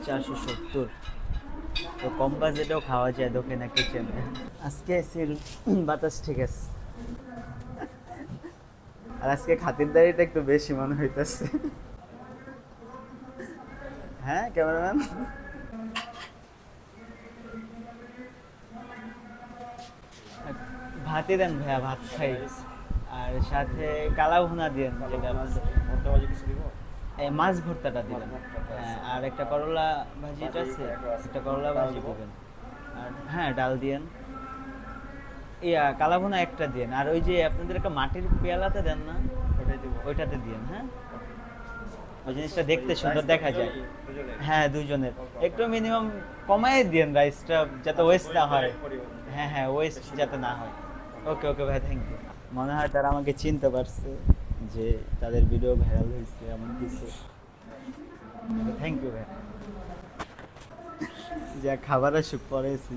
470। তো কম বাজেটেও খাওয়া যায় দক্ষিণা কিচেনে। আজকে এসির বাতাস ঠিক আছে, আর আজকে খাতিরদারিটা একটু বেশি মনে হইতেছে। হ্যাঁ ক্যামেরাম্যান, ভাতই দেন ভাইয়া, ভাত খাই। আর সাথে কালা ভুনা দিয়েন, যেটা এই মাছ ভর্তাটা দিবেন। হ্যাঁ, আর একটা করলা ভাজিটা আছে, একটা করলা ভাজি দিবেন। আর হ্যাঁ ডাল দিয়েন। ইয়া কালা ভুনা একটা দিয়েন, আর ওই যে আপনাদের একটা মাটির পেয়ালাতে দেন না, ওইটাতে দিয়েন। হ্যাঁ, ওই জিনিসটা দেখতে সুন্দর দেখা যায়। হ্যাঁ দুজনের একটু মিনিমাম কমাই দিয়েন রাইসটা, যাতে ওয়েস্ট না হয়। হ্যাঁ হ্যাঁ, ওয়েস্ট যাতে না হয়। ওকে ওকে ভাই, থ্যাংক ইউ। মনে হয় তারা আমাকে চিনতে পারছে, যে তাদের ভিডিও ভাইরাল হয়েছে এমন কিছু। থ্যাংক ইউ ভাই, যা খাবার আসুক পরেছি।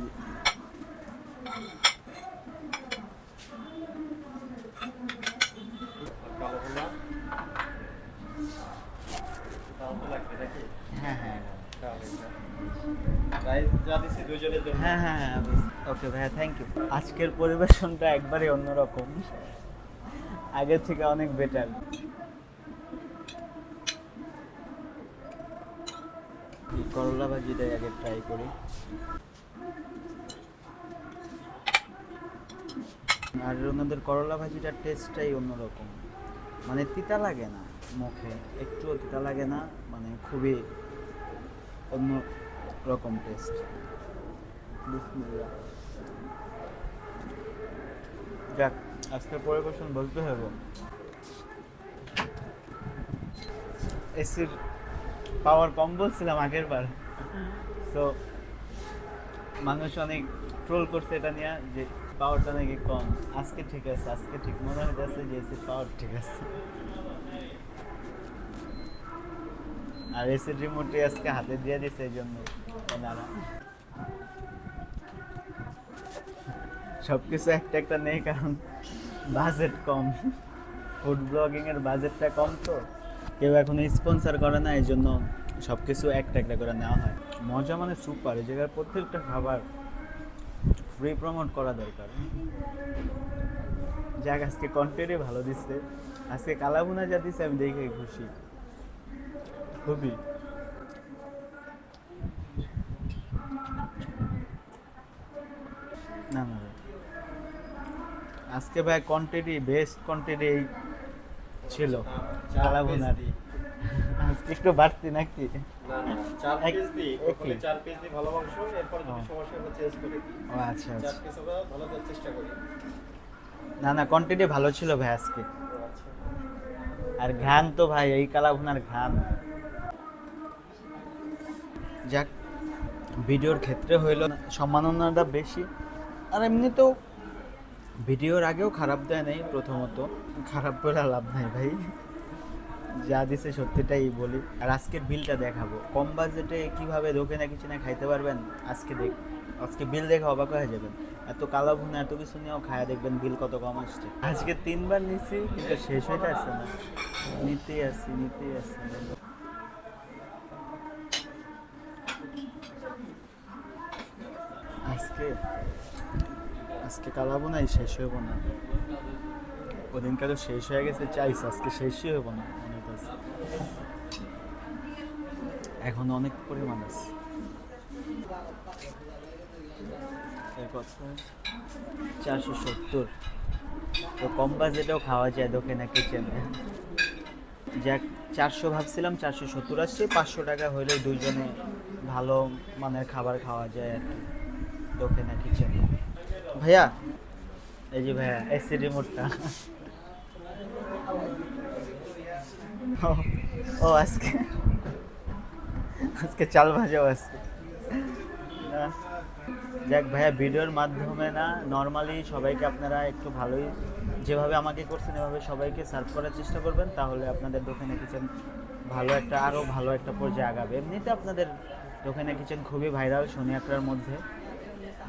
হ্যাঁ হ্যাঁ হ্যাঁ হ্যাঁ হ্যাঁ, ওকে ভাইয়া, থ্যাংক ইউ। আজকের পরিবেশনটা একবারে অন্যরকম, আগের থেকে অনেক বেটার। করলা ভাজিটাই আগে ট্রাই করি। আর ওনাদের করলা ভাজিটার টেস্টটাই অন্যরকম, মানে তিতা লাগে না মুখে, একটুও তিতা লাগে না, মানে খুবই অন্য রকম টেস্ট। বিসমিল্লাহ। যাক, আজকের পরিবেশন বলতে হবে। এসির পাওয়ার কম বলছিলাম আগের বার, তো মানুষ অনেক ট্রোল করছে এটা নিয়ে, যে পাওয়ারটা নাকি কম। আজকে ঠিক আছে, আজকে ঠিক মনে হইতেছে যে এসির পাওয়ার ঠিক আছে। আর এসির রিমোটটি আজকে হাতে দিয়ে দিছে, এই জন্য ওনারা সবকিছু একটা একটা নেই, কারণ বাজেট কম। ফুড ব্লগিং এর বাজেটটা কম, তো কেউ এখন স্পন্সর করে না, এই জন্য সবকিছু একটা একটা করে নেওয়া হয়। মজা মানে সুপার, এই জায়গার প্রত্যেকটা খাবার ফ্রি প্রমোট করা দরকার। যাক, আজকে কন্টেন্টই ভালো দিচ্ছে। আজকে কালাভুনা যা দিচ্ছে আমি দেখে খুশি, খুবই। না না ভাই, আজকে ভাই কন্টেন্টই বেস্ট, কন্টেন্ট এই ছিল কালাভুনার। আজকে একটু বাড়তি নাকি? ও আচ্ছা আচ্ছা, না না কন্টেন্টই ভালো ছিল ভাই আজকে। আর ঘ্রাণ তো ভাই, এই কালাভুনার ঘ্রাণ। যাক, ভিডিওর ক্ষেত্রে হইল সম্মাননাটা বেশি। আর এমনি তো ভিডিওর আগেও খারাপ দেয় নাই, প্রথমত খারাপ করে লাভ নাই ভাই, যা দিছে সত্যিটাই বলি। আর আজকের বিলটা দেখাবো, কম বাজেটে কিভাবে দক্ষিণা কিচেনে খাইতে পারবেন আজকে আজকে বিল দেখে অবাক হয়ে যাবেন। এত কালো ভুনা এত কিছু নিয়েও খায়া দেখবেন বিল কত কম আসছে। আজকে 3বার নিছি, কিন্তু শেষ হইতে আসছে না, নিতেই আসছি। আজকে আজকে কালাবো নাই, শেষ হইব না। ওদিনকার তো শেষ হয়ে গেছে চাইছে, আজকে শেষই হইব না মনে হইতেছে, এখন অনেক পরিমাণ আছে। 470। তো কম বাজেটেও খাওয়া যায় দক্ষিণা কিচেনে। যাক, 400 ভাবছিলাম, 470 আসছে। 500 টাকা হইলে দুইজনে ভালো মানের খাবার খাওয়া যায় আর কি দক্ষিণা কিচেনে। ভাইয়া, এই যে ভাইয়া এসি রিমোটটা। ও আজকে আজকে চাল ভাজাও আছে। যাক ভাইয়া, ভিডিওর মাধ্যমে না, নর্মালি সবাইকে আপনারা একটু ভালোই, যেভাবে আমাকে করছেন এভাবে সবাইকে সার্ভ করার চেষ্টা করবেন, তাহলে আপনাদের দক্ষিণা কিচেন ভালো একটা, আরও ভালো একটা পর্যায়ে আগাবে। এমনিতে আপনাদের দক্ষিণা কিচেন খুবই ভাইরাল শনিয়াকড়ার মধ্যে,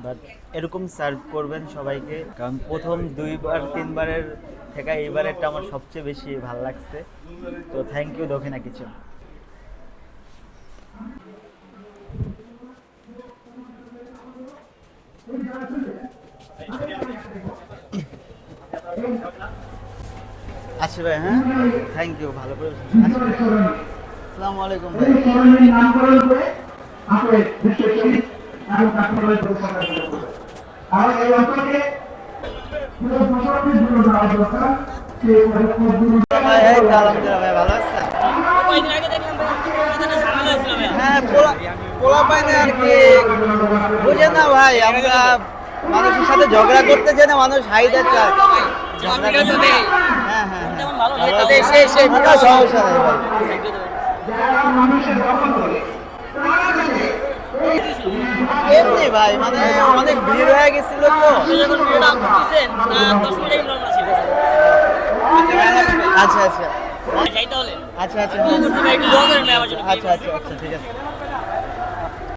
বাট এরকম সার্ভ করবেন সবাইকে, কারণ প্রথম 2-3বারের থেকে এইবারেরটা আমার সবচেয়ে বেশি ভালো লাগছে। তো থ্যাংক ইউ দক্ষিণা কিচেন। আচ্ছা ভাই, হ্যাঁ থ্যাংক ইউ, ভালো করে বলছেন। আচ্ছা ভাই। আসসালামু আলাইকুম ভাই। ভাই এই তো আলহামদুলিল্লাহ ভাই, ভালো আছেন? হ্যাঁ পোলা পাইনি আর কি, বুঝে না ভাই, আমরা মানুষের সাথে ঝগড়া করতে চাই না, মানুষ হাইতে চায়। হ্যাঁ হ্যাঁ কোনো সমস্যা নেই ভাই। এমনি ভাই, মানে অনেক ভিড় হয়ে গেছিল তো। আচ্ছা আচ্ছা আচ্ছা আচ্ছা আচ্ছা আচ্ছা আচ্ছা ঠিক আছে।